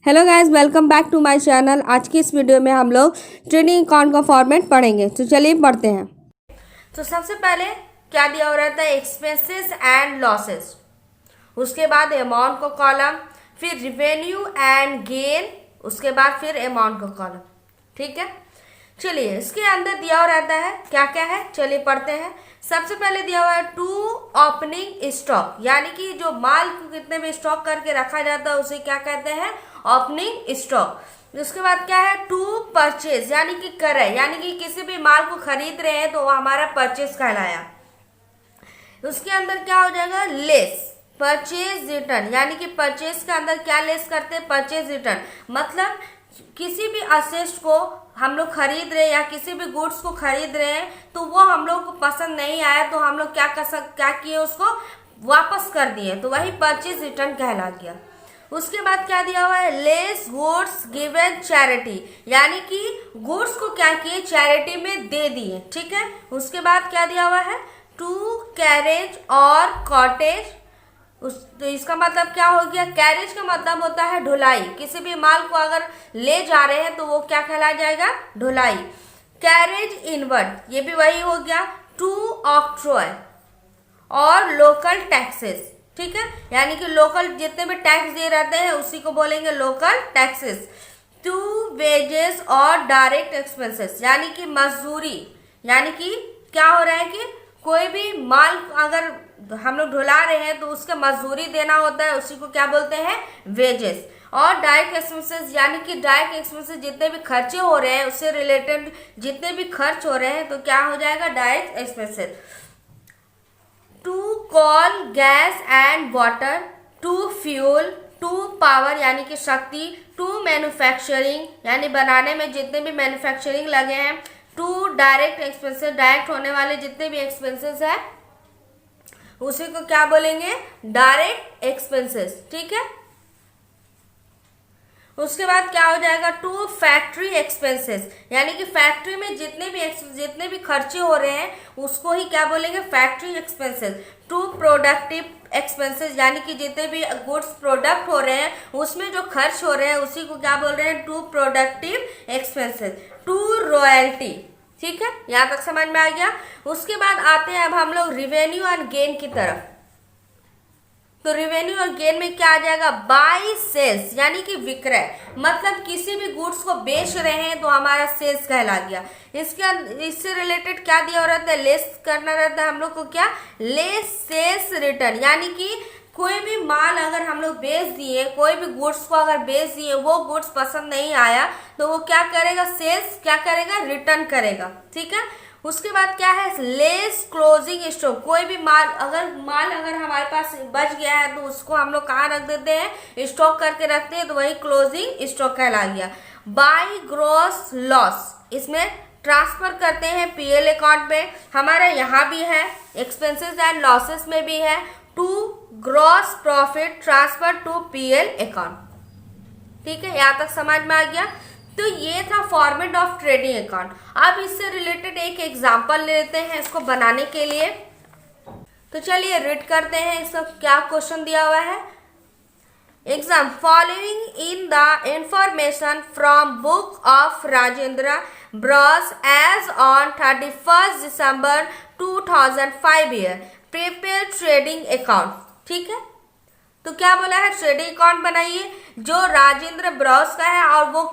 Hello guys, welcome back to my channel. आज की इस वीडियो में हम लोग ट्रेडिंग अकाउंट का फॉर्मेट पढ़ेंगे। तो चलिए पढ़ते हैं। तो सबसे पहले क्या दिया हो रहता है, एक्सपेंसेस एंड लॉसेस। उसके बाद अमाउंट को कॉलम, फिर रिवेन्यू एंड गेन, उसके बाद फिर अमाउंट को कॉलम। ठीक है, चलिए इसके अंदर दिया हुआ रहता है क्या क्या है, चलिए पढ़ते हैं। सबसे पहले दिया हुआ है टू ओपनिंग स्टॉक, यानी कि जो माल को कितने में स्टॉक करके रखा जाता है उसे क्या कहते हैं, ओपनिंग स्टॉक। उसके बाद क्या है, टू परचेज, यानी कि क्रय, यानी कि किसी भी माल को खरीद रहे हैं तो वो हमारा परचेज कहलाया। उसके अंदर क्या हो जाएगा, लेस परचेज रिटर्न, यानी कि परचेज के अंदर क्या लेस करते हैं, परचेज रिटर्न। मतलब किसी भी असेट को हम लोग खरीद रहे हैं या किसी भी गुड्स को खरीद रहे हैं तो वो हम लोग को पसंद नहीं आया तो हम लोग क्या किए, उसको वापस कर दिए, तो वही परचेज रिटर्न कहला गया। उसके बाद क्या दिया हुआ है, लेस गुड्स गिवन चैरिटी, यानी कि गुड्स को क्या किए, चैरिटी में दे दिए। ठीक है, उसके बाद क्या दिया हुआ है, टू कैरेज और कॉटेज। तो इसका मतलब क्या हो गया, कैरेज का मतलब होता है ढुलाई। किसी भी माल को अगर ले जा रहे हैं तो वो क्या कहला जाएगा, ढुलाई। कैरेज इनवर्ड, ये भी वही हो गया। टू ऑक्ट्रॉय और लोकल टैक्सेस। ठीक है, यानी कि लोकल जितने भी टैक्स दिए रहते हैं उसी को बोलेंगे लोकल टैक्सेस। टू वेजेस और डायरेक्ट एक्सपेंसेस, यानी कि मजदूरी, यानी कि क्या हो रहा है कि कोई भी माल अगर हम लोग ढुला रहे हैं तो उसका मजदूरी देना होता है, उसी को क्या बोलते हैं, वेजेस। और डायरेक्ट एक्सपेंसेस, यानी कि डायरेक्ट एक्सपेंसेस जितने भी खर्चे हो रहे हैं उससे रिलेटेड जितने भी खर्च हो रहे हैं तो क्या हो जाएगा, direct expenses. To coal gas and water, to fuel, to power यानी कि शक्ति, टू मैन्युफैक्चरिंग यानी बनाने में जितने भी मैन्युफैक्चरिंग लगे हैं, टू डायरेक्ट एक्सपेंसेस, डायरेक्ट होने वाले जितने भी एक्सपेंसेस है उसी को क्या बोलेंगे, डायरेक्ट एक्सपेंसेस। ठीक है, उसके बाद क्या हो जाएगा, टू फैक्ट्री एक्सपेंसेस, यानी कि फैक्ट्री में जितने भी खर्चे हो रहे हैं उसको ही क्या बोलेंगे, factory expenses. To productive expenses, यानी कि जितने भी गुड्स प्रोडक्ट हो रहे हैं उसमें जो खर्च हो रहे हैं उसी को क्या बोल रहे हैं, to productive expenses. To royalty. ठीक है, यहाँ तक समझ में आ गया। उसके बाद आते हैं अब हम लोग रिवेन्यू एंड गेन की तरफ। तो रिवेन्यू और गेन में क्या आ जाएगा, बाई सेल्स, यानी कि विक्रय। मतलब किसी भी गुड्स को बेच रहे हैं तो हमारा सेल्स कहला गया। इससे रिलेटेड क्या दिया हो रहता है, लेस करना रहता है हम लोग को, क्या, लेस सेल्स रिटर्न, यानी कि कोई भी माल अगर हम लोग बेच दिए, कोई भी गुड्स को अगर बेच दिए, वो गुड्स पसंद नहीं आया तो वो क्या करेगा, सेल्स क्या करेगा, रिटर्न करेगा। ठीक है, उसके बाद क्या है, लेस क्लोजिंग स्टॉक। कोई भी माल अगर हमारे पास बच गया है तो उसको हम लोग कहाँ रख देते हैं, स्टॉक करके रखते हैं, तो वही क्लोजिंग स्टॉक कहला गया। बाई ग्रॉस लॉस, इसमें ट्रांसफर करते हैं पीएल अकाउंट में, हमारा यहाँ भी है, एक्सपेंसेस एंड लॉसेस में भी है। To gross profit transfer to PL account. ठीक है, यहाँ तक समझ में आ गया। तो ये था फॉर्मेट ऑफ ट्रेडिंग अकाउंट। अब इससे रिलेटेड एक एग्जांपल लेते हैं इसको बनाने के लिए। तो चलिए रीड करते हैं इसका क्या क्वेश्चन दिया हुआ है। Exam, following in the information from book of Rajendra bros as on 31 December 2005 year, prepare trading account. ठीक है, तो क्या बोला है, ट्रेडिंग अकाउंट बनाइए जो राजेंद्र ब्रॉस का है और वो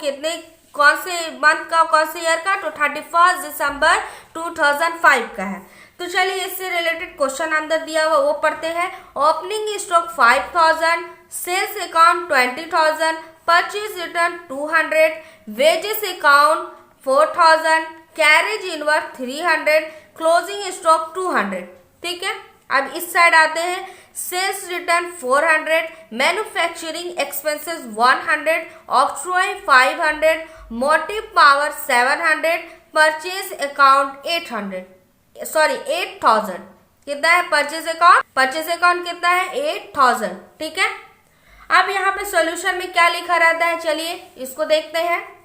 कौन से मंथ का, कौन से ईयर का, तो 31 दिसंबर 2005 का है। तो चलिए इससे रिलेटेड क्वेश्चन अंदर दिया हुआ वो पढ़ते हैं। Opening stock 5000, sales account 20,000, purchase return 200, wages account 4000, carriage inward 300, closing stock 200। ठीक है, अब इस साइड आते हैं, sales return 400, manufacturing expenses 100, octroi 500, motive power 700, purchase account 8000। कितना है परचेज अकाउंट कितना है, 8000। ठीक है, अब यहाँ पे सॉल्यूशन में क्या लिखा रहता है, चलिए इसको देखते हैं।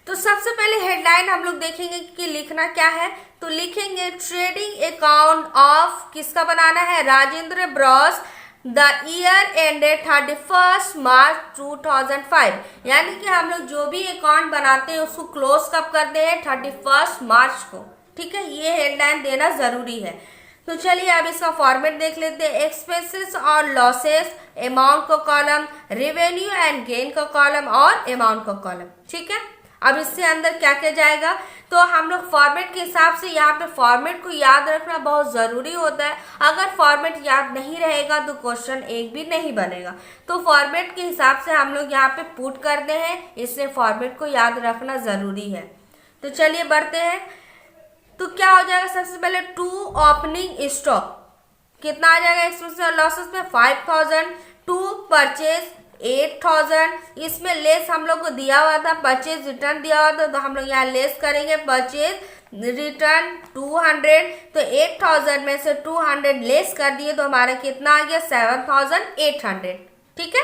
तो सबसे पहले हेडलाइन हम लोग देखेंगे कि लिखना क्या है। तो लिखेंगे ट्रेडिंग अकाउंट ऑफ, किसका बनाना है, Rajendra Bros the year ended 31 मार्च 2005, यानी कि हम लोग जो भी अकाउंट बनाते हैं उसको क्लोज कब करते हैं, 31 मार्च को। ठीक है, ये हेडलाइन देना जरूरी है। तो चलिए अब इसका फॉर्मेट देख लेते हैं। एक्सपेंसेस और लॉसेस, अमाउंट का कॉलम, रेवेन्यू एंड गेन का कॉलम और अमाउंट का कॉलम। ठीक है, अब इससे अंदर क्या क्या जाएगा, तो हम लोग फॉर्मेट के हिसाब से यहाँ पे फॉर्मेट को याद रखना बहुत ज़रूरी होता है। अगर फॉर्मेट याद नहीं रहेगा तो क्वेश्चन एक भी नहीं बनेगा। तो फॉर्मेट के हिसाब से हम लोग यहाँ पे पुट करते हैं, इसलिए फॉर्मेट को याद रखना ज़रूरी है। तो चलिए बढ़ते हैं। तो क्या हो जाएगा, सबसे पहले टू ओपनिंग स्टॉक कितना आ जाएगा एक्सपेंसेस और लॉसेस में 5000, टू परचेज 8000, इसमें लेस हम लोग को दिया हुआ था, परचेज रिटर्न दिया हुआ था, तो हम लोग यहाँ लेस करेंगे परचेज रिटर्न 200, तो 8000 में से 200 लेस कर दिए तो हमारा कितना आ गया 7800। ठीक है,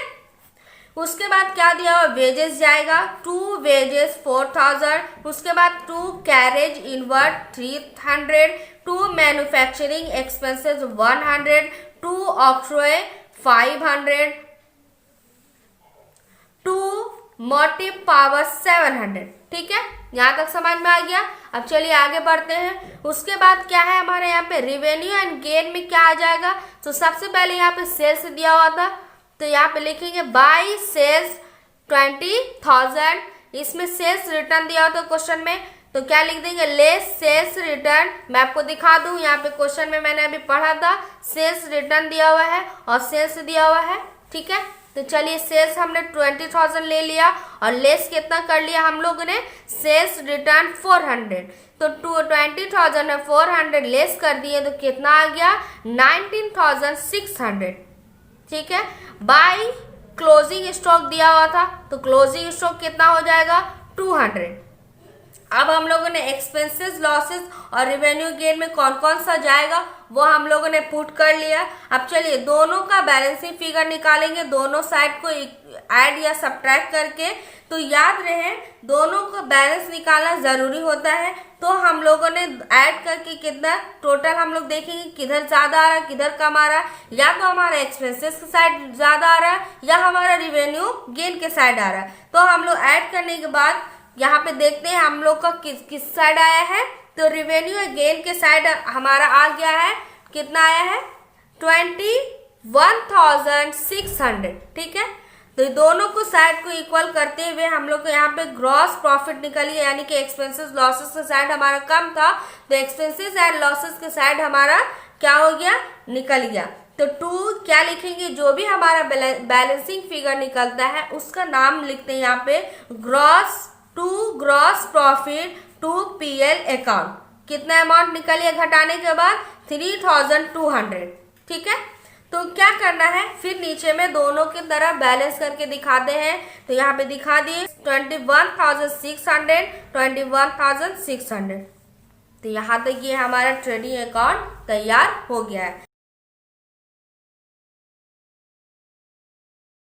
उसके बाद क्या दिया हुआ, वेजेस जाएगा, टू वेजेस 4000, उसके बाद to carriage inward 300, to manufacturing expenses 100, to octroi 500, to motive power 700। ठीक है, यहाँ तक समझ में आ गया। अब चलिए आगे बढ़ते हैं। उसके बाद क्या है हमारे यहाँ पे रेवेन्यू एंड गेन में क्या आ जाएगा, तो सबसे पहले यहाँ पे सेल्स दिया हुआ था, तो यहाँ पे लिखेंगे बाई सेल्स 20,000, इसमें सेल्स रिटर्न दिया हुआ था क्वेश्चन में, तो क्या लिख देंगे लेस सेल्स रिटर्न। मैं आपको दिखा दूं, यहाँ पे क्वेश्चन में मैंने अभी पढ़ा था, सेल्स रिटर्न दिया हुआ है और सेल्स दिया हुआ है। ठीक है, तो चलिए सेल्स हमने 20,000 ले लिया और लेस कितना कर लिया हम लोगों ने, सेल्स रिटर्न 400, तो 20,000 में 400 लेस कर दिए तो कितना आ गया 19,600। ठीक है, बाई क्लोजिंग स्टॉक दिया हुआ था, तो क्लोजिंग स्टॉक कितना हो जाएगा 200। अब हम लोगों ने एक्सपेंसेस लॉसेस और रेवेन्यू गेन में कौन कौन सा जाएगा वो हम लोगों ने पुट कर लिया। अब चलिए दोनों का बैलेंसिंग फिगर निकालेंगे, दोनों साइड को ऐड या सब्ट्रैक्ट करके। तो याद रहे दोनों को बैलेंस निकालना जरूरी होता है, तो हम लोगों ने ऐड करके कितना टोटल हम लोग देखेंगे किधर ज्यादा आ रहा है किधर कम आ रहा है, या तो हमारा एक्सपेंसेस के साइड ज्यादा आ रहा है या हमारा रेवेन्यू गेन के साइड आ रहा है। तो हम लोग ऐड करने के बाद यहाँ पे देखते हैं हम लोग का किस साइड आया है, तो रेवेन्यू गेन के साइड हमारा आ गया है, कितना आया है 21,600। ठीक है, तो दोनों को साइड को इक्वल करते हुए हम लोग को यहाँ पे ग्रॉस प्रॉफिट निकल गया, यानी कि एक्सपेंसेस लॉसेस का साइड हमारा कम था, तो एक्सपेंसेस एंड लॉसेस के साइड हमारा क्या हो गया निकल गया। तो टू क्या लिखेंगे, जो भी हमारा बैलेंसिंग फिगर निकलता है उसका नाम लिखते हैं यहाँ पे gross to gross profit to PL account. कितना अमाउंट निकलिए घटाने के बाद 3,200। ठीक है, तो क्या करना है फिर नीचे में दोनों की तरफ बैलेंस करके दिखाते हैं, तो यहाँ पे दिखा दिए 21,600 21,600। तो यहाँ तक ये हमारा ट्रेडिंग अकाउंट तैयार हो गया है।